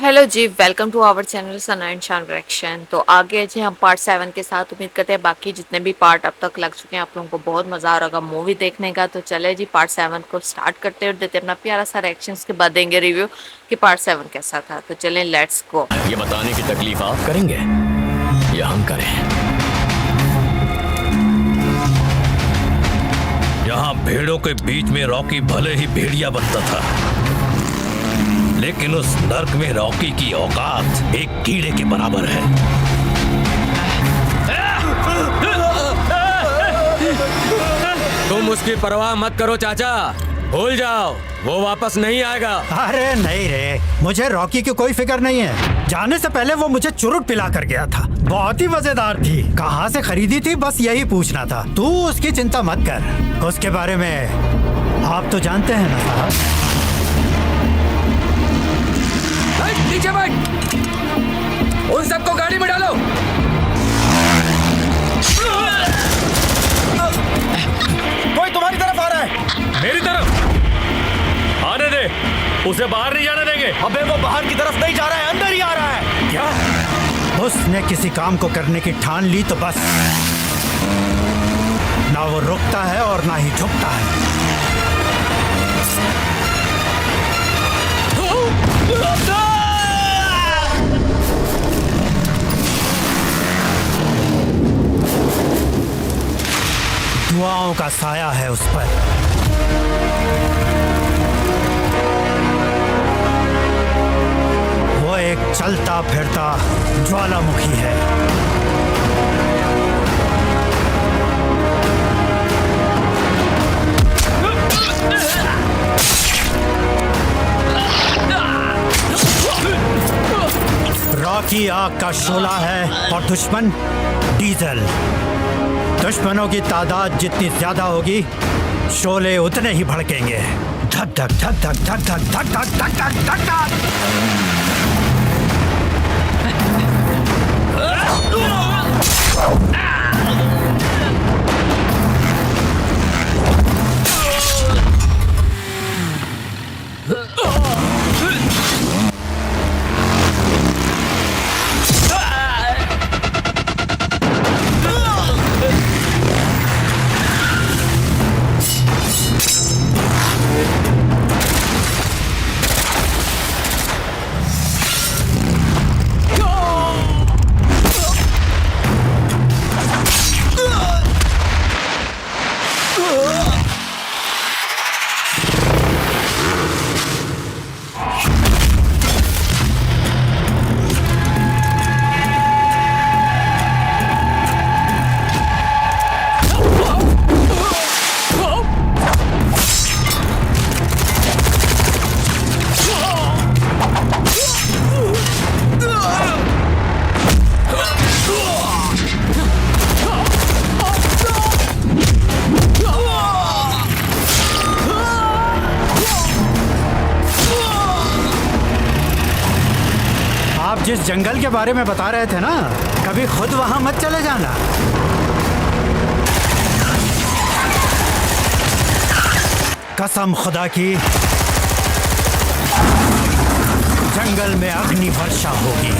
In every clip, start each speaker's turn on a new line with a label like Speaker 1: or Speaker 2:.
Speaker 1: Hello जी, welcome to our channel Sana and Shaan reaction. तो आगे जी हम पार्ट 7 के साथ उम्मीद करते हैं बाकी जितने भी पार्ट अब तक लग चुके हैं आप लोगों को बहुत मजा आ रहा होगा मूवी देखने का। तो चले जी पार्ट 7 को स्टार्ट करते हैं और देते हैं अपना प्यारा सा रिएक्शन। के बाद देंगे रिव्यू कि पार्ट 7 कैसा था। तो चलें, लेट्स गो।
Speaker 2: ये बताने की तकलीफ आप करेंगे या हम करें?
Speaker 3: यहाँ भेड़ों के बीच में रॉकी भले ही भेड़िया बनता था, लेकिन उस नर्क में रॉकी की औकात एक कीड़े के बराबर है।
Speaker 4: तुम उसकी परवाह मत करो चाचा, भूल जाओ, वो वापस नहीं आएगा।
Speaker 5: अरे नहीं रे, मुझे रॉकी की कोई फिक्र नहीं है। जाने से पहले वो मुझे चुरुट पिला कर गया था, बहुत ही मजेदार थी। कहाँ से खरीदी थी बस यही पूछना था। तू उसकी चिंता मत कर, उसके बारे में आप तो जानते हैं ना साहब।
Speaker 4: नीचे बैठ, उन सबको गाड़ी में डालो।
Speaker 5: कोई तुम्हारी तरफ आ रहा है।
Speaker 3: मेरी तरफ आने दे, उसे बाहर नहीं जाने देंगे।
Speaker 5: अबे वो बाहर की तरफ नहीं जा रहा है, अंदर ही आ रहा है। क्या? उसने किसी काम को करने की ठान ली तो बस, ना वो रुकता है और ना ही झुकता है। दुआओं का साया है उस पर। वो एक चलता फिरता ज्वालामुखी है। रॉकी आग का शोला है और दुश्मन डीजल। दुश्मनों की तादाद जितनी ज्यादा होगी, शोले उतने ही भड़केंगे। धक धक धक धक धक धक धक धक धक धक धक धक। आप जिस जंगल के बारे में बता रहे थे ना, कभी खुद वहां मत चले जाना। कसम खुदा की, जंगल में अग्नि वर्षा होगी।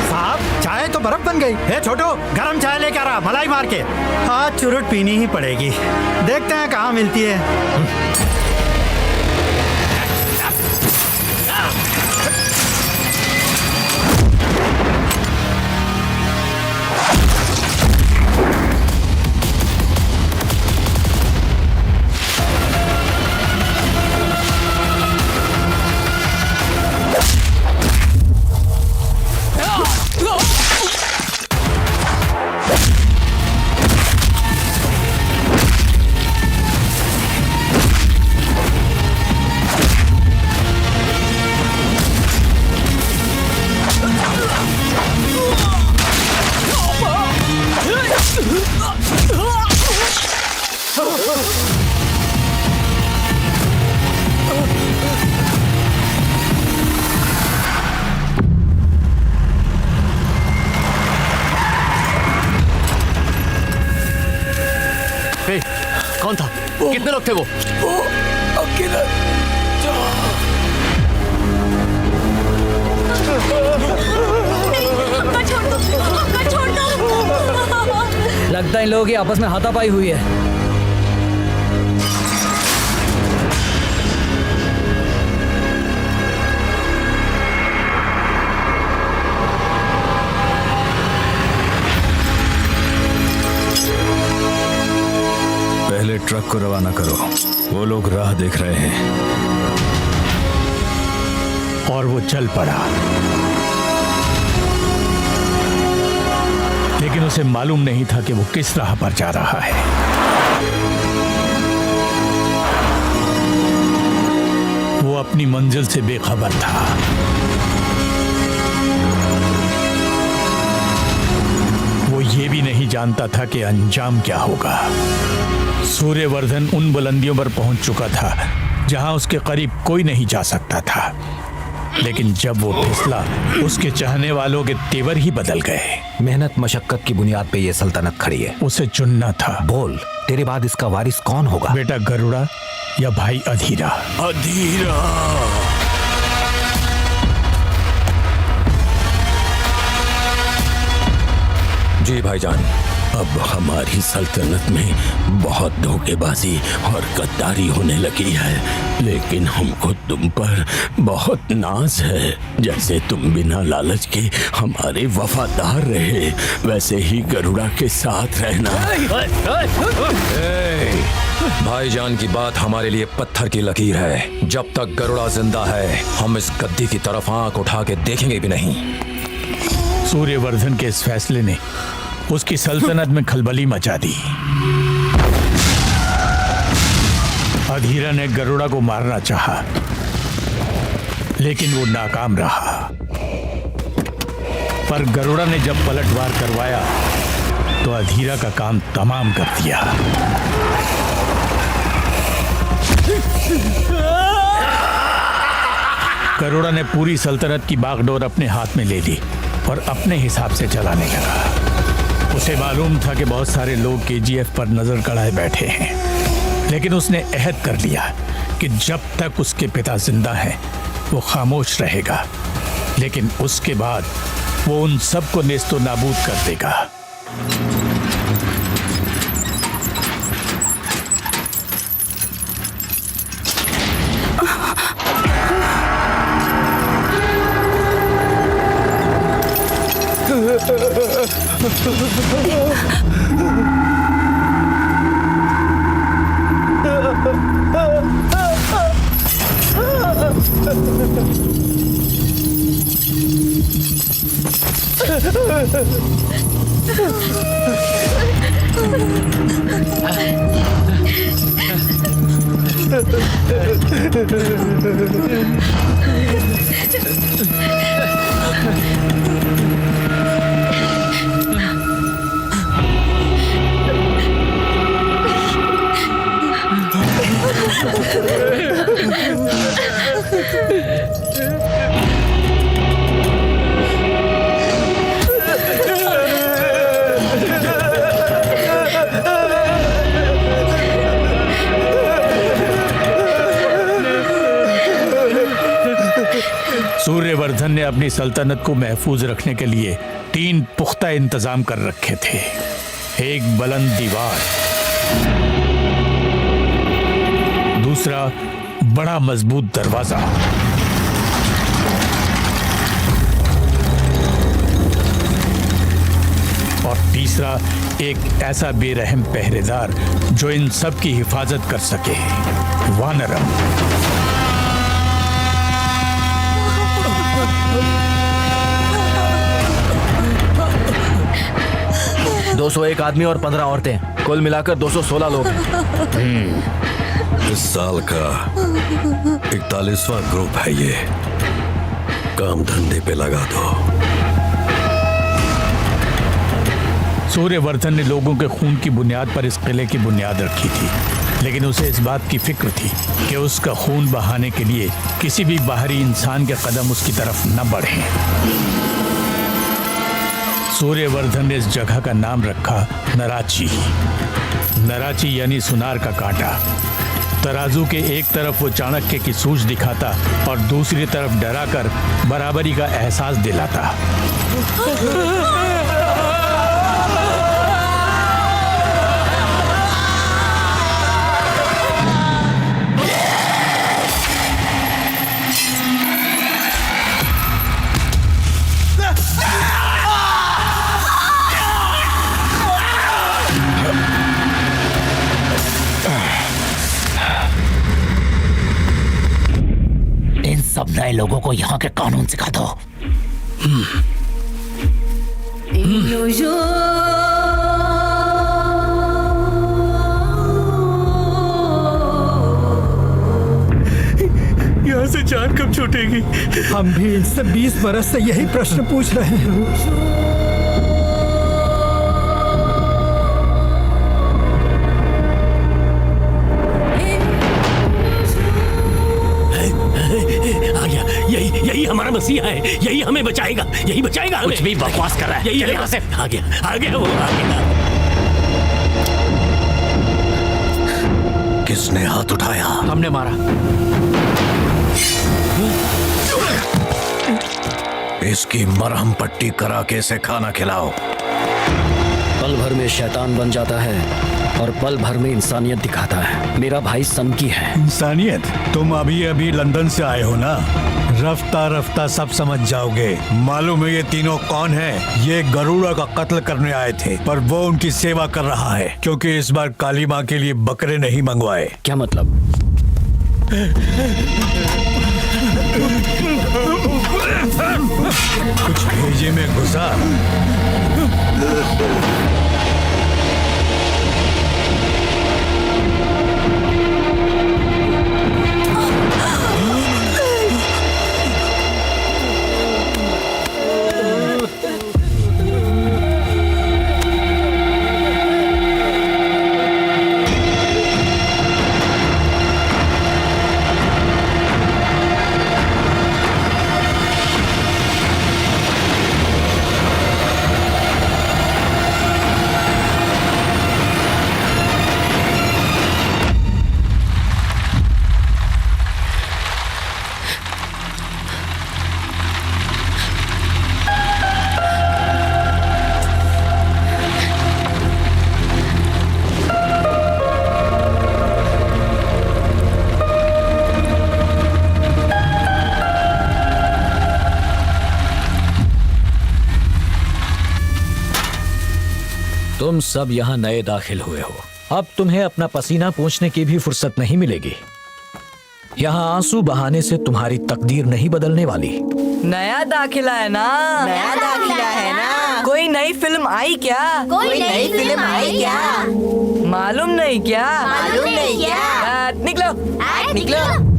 Speaker 5: साहब, चाय तो बर्फ बन गई। हे छोटो, गरम चाय लेकर आ, मलाई मार के। आज चुरुट पीनी ही पड़ेगी, देखते हैं कहाँ मिलती है।
Speaker 2: कितने लोग थे वो?
Speaker 1: अक्का छोड़ दो, अक्का छोड़ दो।
Speaker 6: लगता है इन लोगों की आपस में हाथापाई हुई है।
Speaker 7: पहले ट्रक को रवाना करो, वो लोग राह देख रहे हैं।
Speaker 5: और वो चल पड़ा, लेकिन उसे मालूम नहीं था कि वो किस राह पर जा रहा है। वो अपनी मंजिल से बेखबर था। वो ये भी नहीं जानता था कि अंजाम क्या होगा। सूर्यवर्धन उन बुलंदियों पर पहुंच चुका था जहां उसके करीब कोई नहीं जा सकता था, लेकिन जब वो फिसला, उसके चाहने वालों के तेवर ही बदल गए।
Speaker 8: मेहनत मशक्कत की बुनियाद पे ये सल्तनत खड़ी है।
Speaker 5: उसे चुनना था।
Speaker 8: बोल, तेरे बाद इसका वारिस कौन होगा?
Speaker 5: बेटा गरुड़ा या भाई अधीरा?
Speaker 7: अधीरा।
Speaker 2: जी भाईजान।
Speaker 7: अब हमारी सल्तनत में बहुत धोखेबाजी और गद्दारी होने लगी है, लेकिन हमको तुम पर बहुत नाज है। जैसे तुम बिना लालच के हमारे वफादार रहे, वैसे ही गरुड़ा के साथ रहना।
Speaker 2: भाईजान की बात हमारे लिए पत्थर की लकीर है। जब तक गरुड़ा जिंदा है, हम इस गद्दी की तरफ आंख उठा के देखेंगे भी नहीं।
Speaker 5: सूर्यवर्धन के इस फैसले ने उसकी सल्तनत में खलबली मचा दी। अधीरा ने गरुड़ा को मारना चाहा, लेकिन वो नाकाम रहा। पर गरुड़ा ने जब पलटवार करवाया तो अधीरा का काम तमाम कर दिया। गरुड़ा ने पूरी सल्तनत की बागडोर अपने हाथ में ले ली और अपने हिसाब से चलाने लगा। उसे मालूम था कि बहुत सारे लोग केजीएफ पर नजर गड़ाए बैठे हैं, लेकिन उसने अहद कर लिया कि जब तक उसके पिता जिंदा हैं वो खामोश रहेगा, लेकिन उसके बाद वो उन सबको नेस्तो नाबूद कर देगा। सूर्यवर्धन ने अपनी सल्तनत को महफूज रखने के लिए 3 पुख्ता इंतजाम कर रखे थे। एक बुलंद दीवार, दूसरा बड़ा मजबूत दरवाजा, और तीसरा एक ऐसा बेरहम पहरेदार जो इन सब की हिफाजत कर सके, वानरम।
Speaker 8: 201 आदमी और 15 औरतें, कुल मिलाकर 216 लोग हैं।
Speaker 7: इस साल का 41वां ग्रुप है ये। काम धंधे पे लगा दो।
Speaker 5: सूर्यवर्धन ने लोगों के खून की बुनियाद पर इस किले की बुनियाद रखी थी, लेकिन उसे इस बात की फिक्र थी कि उसका खून बहाने के लिए किसी भी बाहरी इंसान के कदम उसकी तरफ न बढ़ें। सूर्यवर्धन ने इस जगह का नाम रखा नराची। नराची यानी सुनार का कांटा। तराजू के एक तरफ वो चाणक्य की सूझ दिखाता और दूसरी तरफ डराकर बराबरी का एहसास दिलाता।
Speaker 7: इन सब नए लोगों को यहाँ के कानून सिखा दो।
Speaker 5: यहाँ से जान कब छूटेगी? हम भी इनसे 20 बरस से यही प्रश्न पूछ रहे हैं।
Speaker 7: यही हमारा मसीहा है, यही हमें बचाएगा, यही बचाएगा हमें। कुछ भी बकवास कर रहा है। यही यहाँ से आ गया वो आ गया। किसने हाथ उठाया?
Speaker 8: हमने मारा।
Speaker 7: इसकी मरहम पट्टी करा के इसे खाना खिलाओ।
Speaker 6: पल भर में शैतान बन जाता है और पल भर में इंसानियत दिखाता है। मेरा भाई सन की है।
Speaker 5: इंसानियत? तुम अभी अभी लंदन से आए हो ना? रफ्ता रफ्ता सब समझ जाओगे। मालूम है ये तीनों कौन है? ये गरुड़ा का कत्ल करने आए थे, पर वो उनकी सेवा कर रहा है क्योंकि इस बार काली माँ के लिए बकरे नहीं मंगवाए।
Speaker 6: क्या मतलब?
Speaker 5: कुछ भेजे में घुसा।
Speaker 6: तुम सब यहाँ नए दाखिल हुए हो। अब तुम्हें अपना पसीना पोंछने की भी फुर्सत नहीं मिलेगी। यहाँ आंसू बहाने से तुम्हारी तकदीर नहीं बदलने वाली।
Speaker 9: नया दाखिला है ना?
Speaker 10: नया दाखिला है ना?
Speaker 9: कोई नई फिल्म आई क्या?
Speaker 10: कोई नई फिल्म आई क्या?
Speaker 9: मालूम नहीं क्या?
Speaker 10: मालूम नहीं क्या?
Speaker 9: निकलो
Speaker 10: निकलो।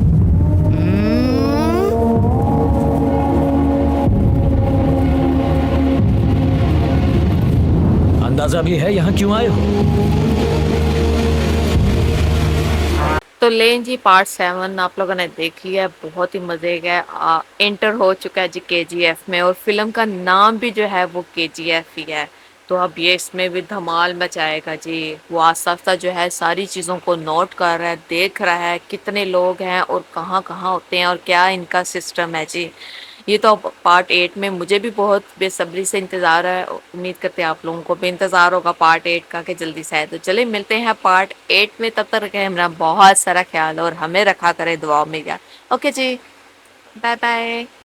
Speaker 6: अंदाजा भी है यहाँ क्यों आए हो?
Speaker 1: तो लेन जी पार्ट 7 आप लोगों ने देख लिया। बहुत ही मजे का एंटर हो चुका है जी KGF में, और फिल्म का नाम भी जो है वो KGF ही है। तो अब ये इसमें भी धमाल मचाएगा जी। वो आस्ता जो है सारी चीज़ों को नोट कर रहा है, देख रहा है कितने लोग हैं और कहाँ कहाँ होते हैं और क्या इनका सिस्टम है जी। ये तो पार्ट 8 में मुझे भी बहुत बेसब्री से इंतज़ार है। उम्मीद करते हैं आप लोगों को भी इंतज़ार होगा पार्ट 8 का कि जल्दी से आए। तो चले मिलते हैं पार्ट 8 में। तब तक रखें हमारा बहुत सारा ख्याल और हमें रखा करें दुआओं में यार। ओके जी, बाय बाय।